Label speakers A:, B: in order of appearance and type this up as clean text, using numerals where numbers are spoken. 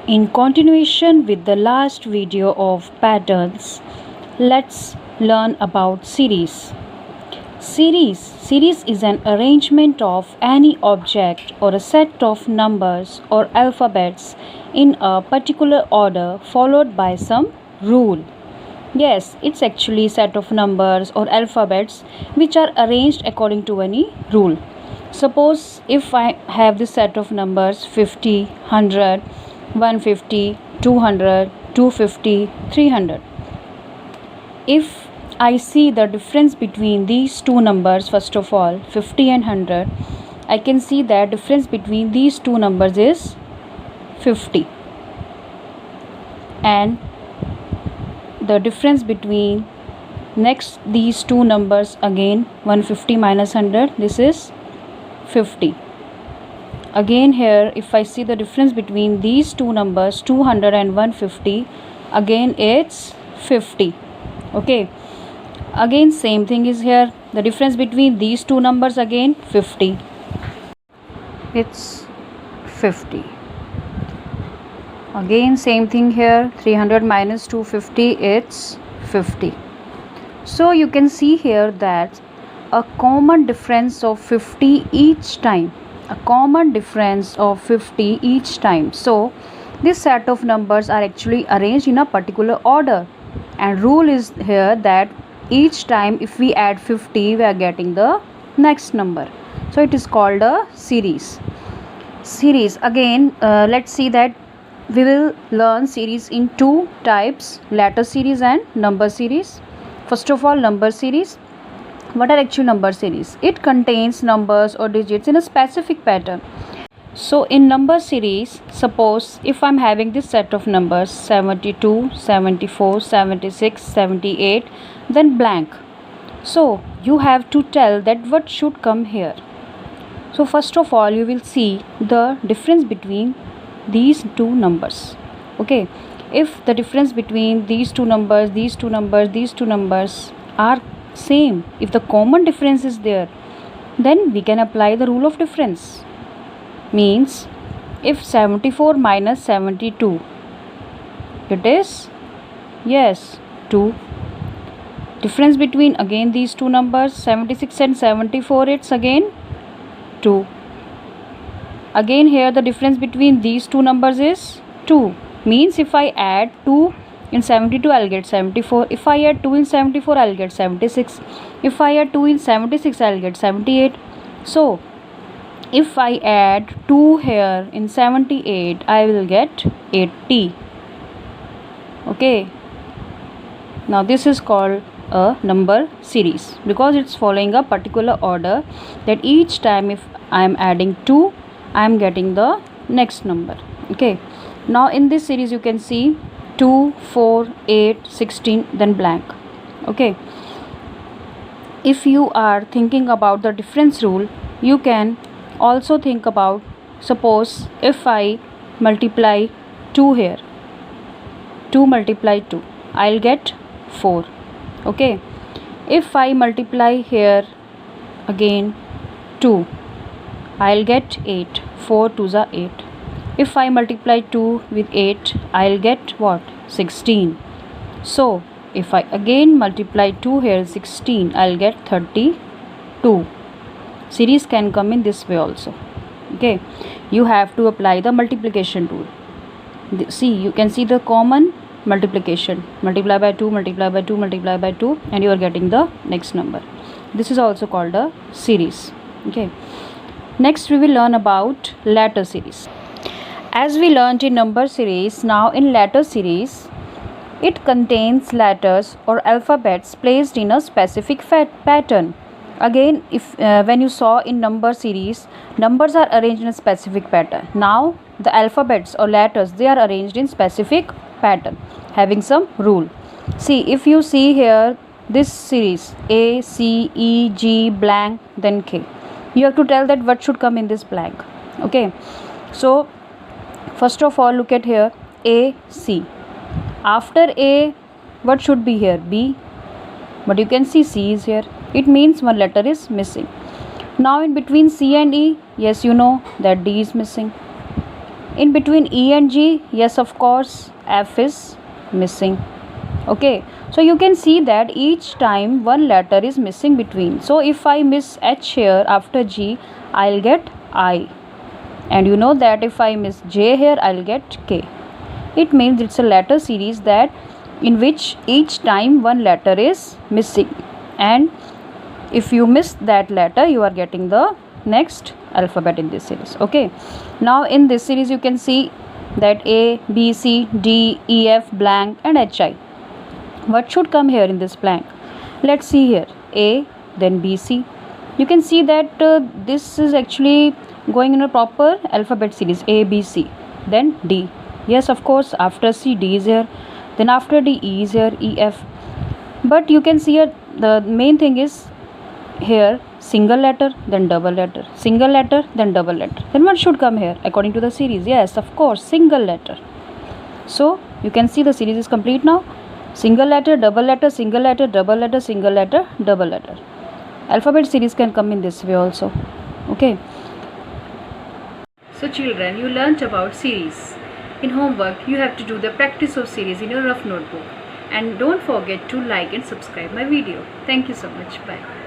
A: In continuation with the last video of patterns, let's learn about series. Series is an arrangement of any object or a set of numbers or alphabets in a particular order followed by some rule. Yes, it's actually a set of numbers or alphabets which are arranged according to any rule. Suppose if I have this set of numbers 50, 100, 150, 200, 250, 300. If I see the difference between these two numbers, first of all 50 and 100, I can see that difference between these two numbers is 50, and the difference between next these two numbers again 150 minus 100, this is 50. Again here if I see the difference between these two numbers 200 and 150, again it's 50. Okay, again same thing is here, the difference between these two numbers again 50, it's 50. Again same thing here, 300 minus 250, it's 50. So you can see here that a common difference of 50 each time, so this set of numbers are actually arranged in a particular order, and rule is here that each time if we add 50 we are getting the next number, so it is called a series. Again let's see that we will learn series in two types, letter series and number series. First of all, number series. What are actual number series? It contains numbers or digits in a specific pattern. So in number series, suppose if I'm having this set of numbers 72, 74, 76, 78, then blank. So you have to tell that what should come here. So first of all you will see the difference between these two numbers. Okay, if the difference between these two numbers are same, if the common difference is there, then we can apply the rule of difference. Means if 74 minus 72, it is 2. Difference between again these two numbers 76 and 74, it's again 2. Again here the difference between these two numbers is 2. Means if I add 2 in 72 I'll get 74. If I add 2 in 74 I'll get 76. If I add 2 in 76 I'll get 78. So if I add 2 here in 78 I will get 80. Okay, now this is called a number series because it's following a particular order, that each time if I am adding 2 I am getting the next number. Okay, now in this series you can see 2, 4, 8, 16, then blank. Okay, if you are thinking about the difference rule, you can also think about, suppose if I multiply 2 here, 2 multiply 2, I'll get 4. Okay, if I multiply here again 2, I'll get 8. 4 2s are 8. If I multiply 2 with 8, I'll get what? 16. So if I again multiply 2 here 16, I'll get 32. Series can come in this way also. Okay, you have to apply the multiplication rule. See, you can see the common multiplication, multiply by 2, multiply by 2, multiply by 2, and you are getting the next number. This is also called a series. Okay, next we will learn about letter series. As we learned in number series, now in letter series, it contains letters or alphabets placed in a specific pattern. Again, if when you saw in number series, numbers are arranged in a specific pattern. Now the alphabets or letters, they are arranged in specific pattern having some rule. See, if you see here this series A, C, E, G, blank, then K, you have to tell that what should come in this blank. Okay, so first of all look at here A, C. After A, what should be here? B, but you can see C is here. It means one letter is missing. Now in between C and E, yes, you know that D is missing. In between E and G, yes, of course, F is missing. Okay, so you can see that each time one letter is missing between. So if I miss H here after G, I'll get I, and you know that if I miss J here, I'll get K. It means it's a letter series that in which each time one letter is missing, and if you miss that letter, you are getting the next alphabet in this series. Okay, now in this series you can see that A, B, C, D, E, F, blank, and H, I. What should come here in this blank? Let's see here. A, then B, C. You can see that this is actually going in a proper alphabet series. A, B, C, then D. Yes, of course, after C, D is here, then after D, E is here, E, F. But you can see here the main thing is here single letter, then double letter, single letter, then double letter. Then what should come here according to the series? Yes, of course, single letter. So you can see the series is complete now. Single letter, double letter, single letter, double letter, single letter, double letter. Alphabet series can come in this way also. Okay. So children, you learnt about series. In homework, you have to do the practice of series in your rough notebook. And don't forget to like and subscribe my video. Thank you so much. Bye.